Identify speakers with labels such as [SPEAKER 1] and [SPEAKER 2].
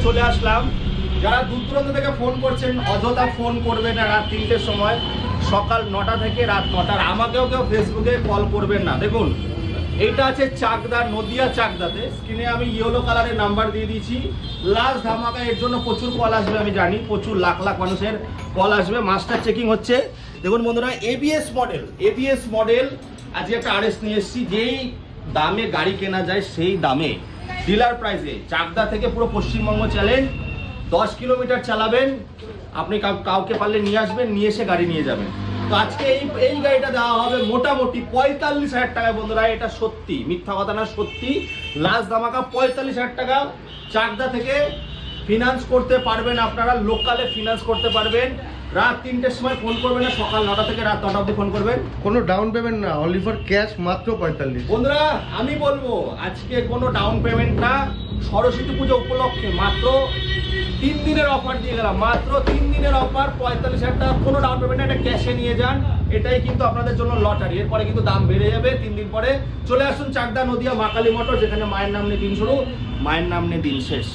[SPEAKER 1] চলে আসলাম। যারা দূর দূরান্ত থেকে ফোন করছেন অযথা ফোন করবেন না রাত 3টের সময়, সকাল 9টা থেকে রাত 9টার। আমাকেও কেউ ফেসবুকে কল করবেন না। দেখুন এইটা আছে চাকদা, নদিয়া চাকদাতে। স্ক্রিনে আমি ইয়েলো কালারের নাম্বার দিয়ে দিয়েছি। লাস্ট ধামাকা, এর জন্য প্রচুর কল আসবে আমি জানি, প্রচুর লাখ লাখ মানুষের কল আসবে। মাস্টার চেকিং হচ্ছে। দেখুন বন্ধুরা, এবিএস মডেল আজকে একটা আরএস নিয়ে এসেছি। যেই দামে গাড়ি কেনা যায় সেই দামে ডিলার প্রাইসে চাকদা থেকে পুরো পশ্চিমবঙ্গ চ্যালেঞ্জ। 10 কিলোমিটার চালাবেন, আপনি কাউকে পারলে নিয়ে আসবেন, নিয়ে এসে গাড়ি নিয়ে যাবেন। তো আজকে এই গাড়িটা দেওয়া হবে মোটামুটি 45,000 টাকায়। বন্ধুরা এটা সত্যি, মিথ্যা কথা না, সত্যি। লাস্ট ধামাকা 45,000 টাকা চাকদা থেকে ফিনান্স করতে পারবেন আপনারা, লোকালে ফিনান্স করতে পারবেন। রাত 3টের সময় ফোন করবেন না, সকাল 9টা থেকে রাত 9টা অবধি ফোন করবেন।
[SPEAKER 2] কোনো ডাউন পেমেন্ট না, অনলি ফর ক্যাশ, মাত্র 45।
[SPEAKER 1] বন্ধুরা আমি বলবো আজকে কোনো ডাউন পেমেন্ট না, সরস্বতী পুজো উপলক্ষে মাত্র 3 দিনের অফার দিয়ে গেলাম। মাত্র 3 দিনের অফার, 45,000 টাকা, কোনো ডাউন পেমেন্ট না, এটা ক্যাশে নিয়ে যান। এটাই কিন্তু আপনাদের জন্য লটারি। এরপরে কিন্তু দাম বেড়ে যাবে 3 দিন পরে। চলে আসুন চাকদা নদিয়া মা কালী মোটর, যেখানে মায়ের নাম নিয়ে দিন শুরু, মায়ের নাম নিয়ে দিন শেষ।